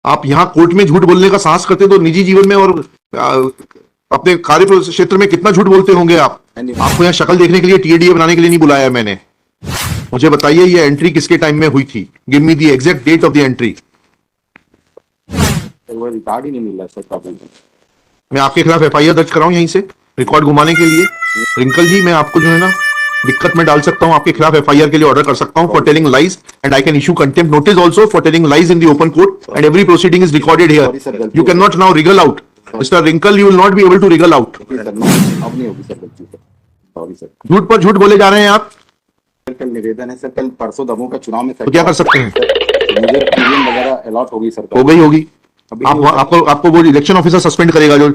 आप यहाँ कोर्ट में झूठ बोलने का साहस करते तो निजी जीवन में और अपने कार्य क्षेत्र में कितना झूठ बोलते होंगे आप। आपको यहाँ शक्ल देखने के लिए, टीएडीए बनाने के लिए नहीं बुलाया मैंने। मुझे बताइए ये एंट्री किसके टाइम में हुई थी। Give me the exact date of the entry. Record ही नहीं मिल रहा सर। मैं आपके खिलाफ एफआईआर दर्ज कराऊं यहीं से रिकॉर्ड घुमाने के लिए। रिंकल जी, मैं आपको जो है ना दिक्कत में डाल सकता हूं, आपके खिलाफ एफआईआर के लिए ऑर्डर कर सकता हूं for telling lies, and I can issue contempt notice also for telling lies in the open court, and every proceeding is recorded here. You can not now wriggle out mister Rinkal, you will not be able to wriggle out. अब नहीं होगी sir गलती sir, sorry sir. झूठ पर झूठ बोले जा रहे हैं आप। कल निवेदन है सर, कल परसों दमोह का चुनाव में तो क्या कर सकते हैं? मुझे ईवीएम वगैरह अलॉट होगी सर। हो गई होगी। आपको वो इलेक्शन ऑफिसर सस्पेंड करेगा जो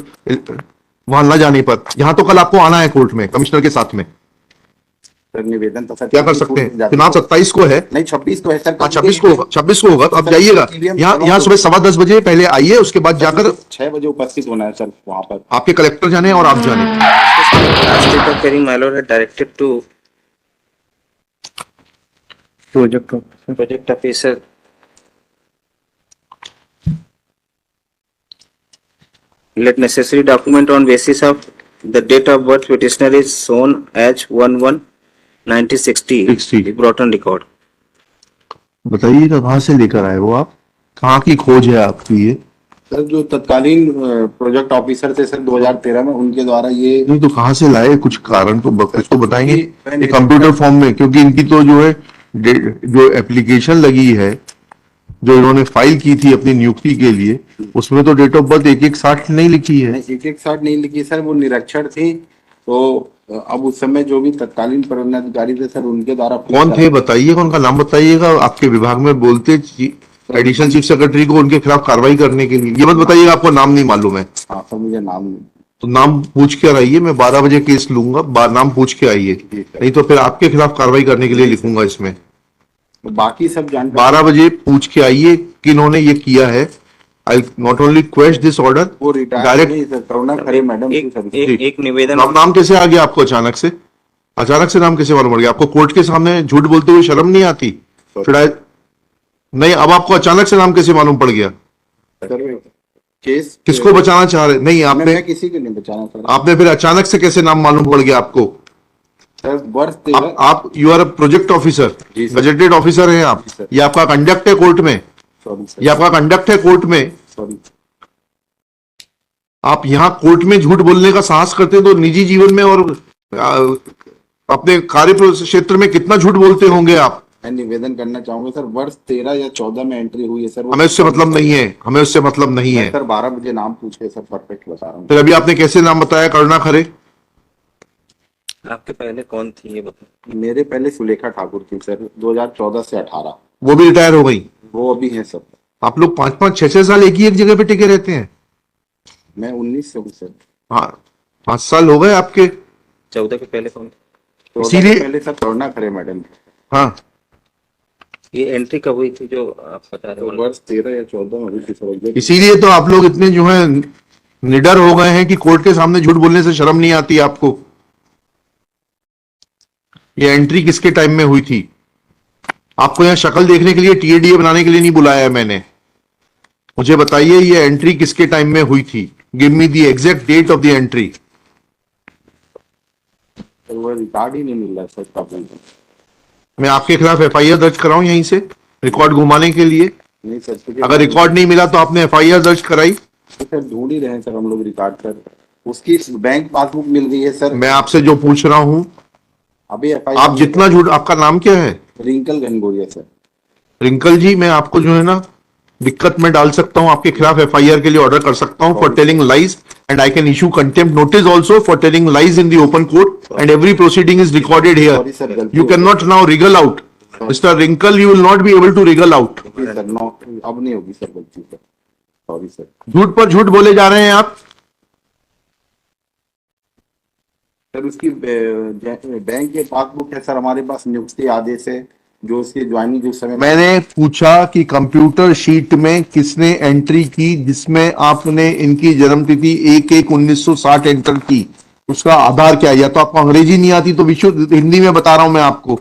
वहां न जाने पर। यहां तो कल आपको आना है कोर्ट में कमिश्नर के साथ में। सर निवेदन तो सर क्या कर सकते हैं? चुनाव 27 को है। नहीं 26 को है सर। 26 को होगा तो आप जाइएगा। यहाँ सुबह 7:15 बजे पहले आइए, उसके बाद जाकर 6 बजे उपस्थित होना है सर वहां पर। आपके कलेक्टर जाने और आप जाने। Directed to project officer let necessary document on basis of the date of birth petitioner is shown as 11/1960 be brought on record। बताइएगा कहाँ से लेकर आए वो, आप कहाँ की खोज है आपकी ये? सर जो तत्कालीन प्रोजेक्ट ऑफिसर थे सर 2013 में, उनके द्वारा ये नहीं तो कहाँ से लाए, कुछ कारण तो कुछ तो बताएंगे। ये कंप्यूटर फॉर्म में, क्योंकि इनकी तो जो है जो एप्लीकेशन लगी है, जो इन्होंने फाइल की थी अपनी नियुक्ति के लिए, उसमें तो डेट ऑफ बर्थ 1160 नहीं लिखी है। 1160 नहीं लिखी सर, वो निरक्षर थी। तो अब उस समय जो भी तत्कालीन पदाधिकारी थे सर, उनके द्वारा कौन थे बताइएगा, उनका नाम बताइएगा। आपके विभाग में बोलते एडिशनल चीफ सेक्रेटरी को उनके खिलाफ कार्रवाई करने के लिए। ये मत बताइएगा आपको नाम नहीं मालूम है। हाँ सर, मुझे नाम नहीं। तो नाम पूछ के आइए, मैं 12 बजे केस लूंगा, नाम पूछ के आइए, नहीं तो फिर आपके खिलाफ कार्रवाई करने के लिए लिखूंगा इसमें। बाकी सब जानकारी 12 बजे पूछ के आइए कि इन्होंने ये किया है। I not only question this order, वो डायरेक्ट करुणा खरे मैडम एक निवेदन। नाम कैसे आ गया आपको अचानक से? अचानक से नाम कैसे मालूम पड़ गया आपको? कोर्ट के सामने झूठ बोलते हुए शर्म नहीं आती? नहीं, अब आपको अचानक से नाम कैसे मालूम पड़ गया? केस किसको बचाना चाह रहे? नहीं आपने किसी को नहीं बचाना सर। आपने फिर अचानक से कैसे नाम मालूम पड़ गया आपको? आप you are a project officer, gazetted officer हैं आप। ये आपका कंडक्ट है कोर्ट में, ये आपका कंडक्ट है कोर्ट में। आप यहाँ कोर्ट में झूठ बोलने का साहस करते तो निजी जीवन में और अपने कार्य क्षेत्र में कितना झूठ बोलते होंगे आप। मैं निवेदन करना चाहूंगा सर, वर्ष 13 या 14 में एंट्री हुई है सर। हमें उससे मतलब नहीं है, हमें उससे मतलब नहीं है सर। 12 बजे नाम पूछ के सर परफेक्ट बता रहा हूँ। फिर अभी आपने कैसे नाम बताया? करुणा खरे। आपके पहले कौन थी ये बताओ? मेरे पहले सुलेखा ठाकुर थी सर, 2014 से 18। वो भी रिटायर हो गई? वो अभी है सर। आप लोग 5-5, 6-6 साल एक ही एक जगह पे टिके रहते हैं। मैं 19 से हूँ सर। हाँ, 5 साल हो गए आपके। 14 के पहले कौन? इसीलिए पहले सर करुणा खरे मैडम। हाँ, ये एंट्री कब हुई थी जो आप बता रहे हो? वर्ष 13 या 14 में हुई थी सर। इसीलिए तो आप लोग इतने जो है निडर हो गए हैं कि कोर्ट के सामने झूठ बोलने से शर्म नहीं आती आपको। ये एंट्री किसके टाइम में हुई थी? आपको यहाँ शक्ल देखने के लिए, टीएडीए बनाने के लिए नहीं बुलाया मैंने। मुझे बताइए ये एंट्री किसके टाइम में हुई थी। Give me the exact date of the entry. वो रिकॉर्ड ही नहीं मिल रहा सर। मैं आपके खिलाफ एफआईआर दर्ज कराऊं यहीं से रिकॉर्ड घुमाने के लिए? नहीं सर, अगर रिकॉर्ड नहीं मिला तो आपने एफआईआर दर्ज कराई? सर ढूंढ ही रहे हैं सर हम लोग रिकॉर्ड कर। उसकी बैंक पासबुक मिल गई है सर। मैं आपसे जो पूछ रहा हूं, अभी आप जितना झूठ, आपका नाम क्या है? रिंकल घनगोरिया सर। रिंकल जी, मैं आपको जो है ना दिक्कत में डाल सकता हूं, आपके खिलाफ एफआईआर के लिए ऑर्डर कर सकता हूं for telling lies, and I can issue contempt notice also for telling lies in the open court, and every proceeding is recorded here. You can not now wriggle out mister Rinkal, you will not be able to wriggle out. अब नहीं होगी sir गलती sir, sorry sir. झूठ पर झूठ बोले जा रहे हैं आप। सर उसकी बैंक के पासबुक है सर हमारे पास, नियुक्ति आदेश है जो उसकी ज्वाइनिंग उस समय। मैंने पूछा कि कंप्यूटर शीट में किसने एंट्री की जिसमें आपने इनकी जन्मतिथि 1/1/1960 एंटर की, उसका आधार क्या है? या तो आपको अंग्रेजी नहीं आती तो विश्व हिंदी में बता रहा हूं मैं आपको।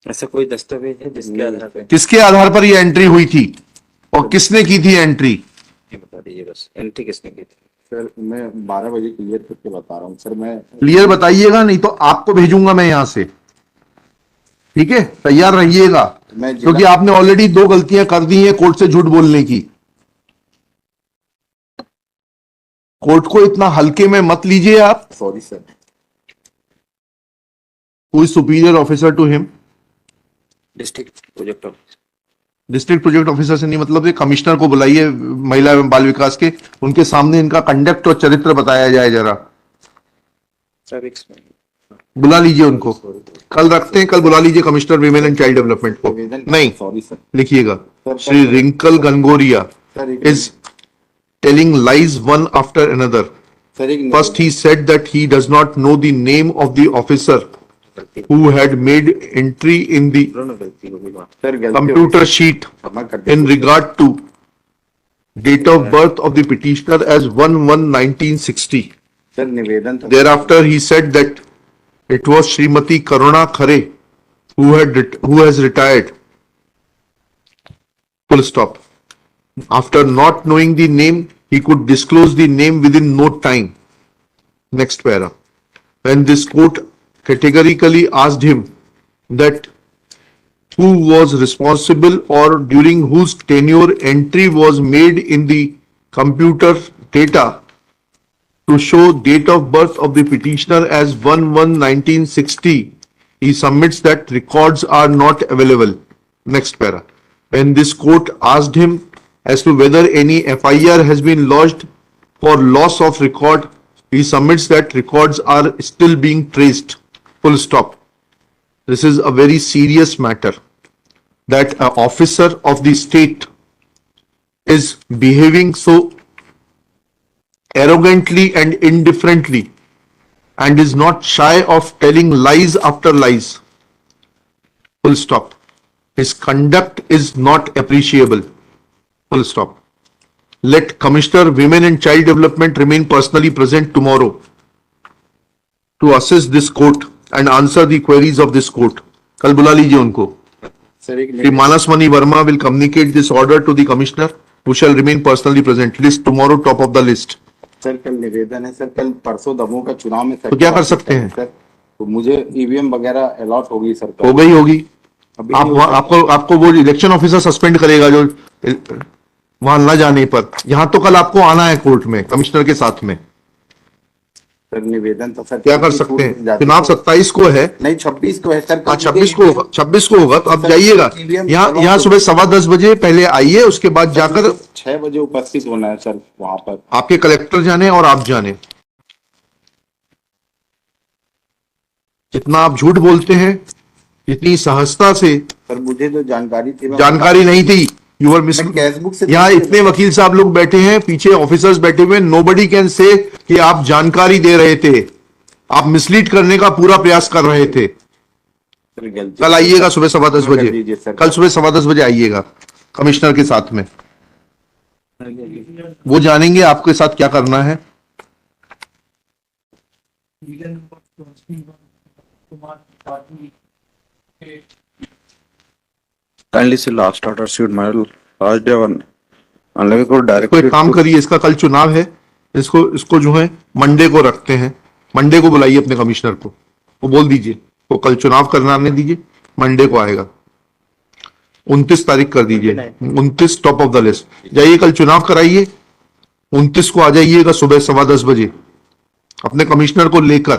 ऐसा कोई दस्तावेज है जिसके आधार पर? किसके आधार पर ये एंट्री हुई थी? और किसने की थी एंट्री? ये बता दीजिए बस, एंट्री किसने की थी? सर मैं 12 बजे क्लियर करके बता रहा हूँ सर। मैं क्लियर बताइएगा, नहीं तो आपको भेजूंगा मैं यहां से। ठीक है, तैयार रहिएगा, मैं क्योंकि आपने ऑलरेडी 2 गलतियां कर दी हैं कोर्ट से झूठ बोलने की। कोर्ट को इतना हल्के में मत लीजिए आप। Sorry sir. Who is superior officer to him? District project office. District project officer से नहीं मतलब है, कमिश्नर को बुलाइए महिला एवं बाल विकास के, उनके सामने इनका कंडक्ट और चरित्र बताया जाए जरा। सर एक मिनट। बुला लीजिए उनको, कल रखते हैं, कल बुला लीजिए commissioner women and child development को। नहीं, सॉरी सर। लिखिएगा, Shri Rinkal Gangoria is telling lies one after another. First, he said that he does not know the name of the officer who had made entry in the गलती होगी वहाँ। Sir computer sheet in regard to date of birth of the petitioner as 1/1/1960. Sir निवेदन था। Thereafter, he said that it was Srimati Karuna Khare who has retired. Full stop. After not knowing the name, he could disclose the name within no time. Next para. When this court categorically asked him that who was responsible or during whose tenure entry was made in the computer data to show date of birth of the petitioner as 1/1/1960, he submits that records are not available. Next para. When this court asked him as to whether any FIR has been lodged for loss of record, he submits that records are still being traced. Full stop. This is a very serious matter, that an officer of the state is behaving so arrogantly and indifferently and is not shy of telling lies after lies. Full stop. His conduct is not appreciable. Full stop. Let Commissioner Women and Child Development remain personally present tomorrow to assist this court and answer the queries of this court. कल बुला लीजिए उनको। Sir एक Shri Manas Mani Verma will communicate this order to the commissioner, who shall remain personally present. List tomorrow, top of the list. Sir कल निवेदन है sir, कल परसों दमोह का चुनाव में सर तो क्या कर सकते हैं? सर तो मुझे ईवीएम वगैरह अलॉट होगी सर कल। हो गई होगी। अभी आप नहीं हुआ। आपको वो इलेक्शन ऑफिसर सस्पेंड करेगा जो वहां न जाने पर। यहां तो कल आपको आना है कोर्ट में कमिश्नर के साथ में। सर निवेदन तो सर क्या कर सकते हैं? चुनाव 27 को है। नहीं 26 को है सर। हाँ 26 को होगा, 26 को होगा, तो आप जाइएगा यहाँ सुबह 10:15 बजे पहले आइए, उसके बाद जाकर 6 बजे उपस्थित होना है सर वहां पर। आपके कलेक्टर जाने और आप जाने। जितना आप झूठ बोलते हैं, इतनी सहजता से, सर मुझे तो जानकारी थी। जानकारी नहीं थी, यू आर मिस। मैं कैशबुक से यहाँ इतने वकील साहब लोग बैठे हैं, पीछे ऑफिसर्स बैठे हुए, नोबडी कैन से कि आप जानकारी दे रहे थे, आप मिसलीड करने का पूरा प्रयास कर रहे थे। कल आइएगा सुबह 10:15 बजे, कल सुबह 10:15 बजे आइएगा कमिश्नर के साथ में, वो जानेंगे आपके साथ क्या करना है। Kindly see last order issued my last day on unless को तो direct एक काम करिए, इसका कल चुनाव है, इसको जो है मंडे को रखते हैं। मंडे को बुलाइए अपने कमिश्नर को, वो बोल दीजिए वो कल चुनाव करने दीजिए, मंडे को आएगा। 29 तारीख कर दीजिए, 29 टॉप ऑफ द लिस्ट। जाइए कल चुनाव कराइए, 29 को आ जाइएगा सुबह 10:15 बजे अपने कमिश्नर को लेकर।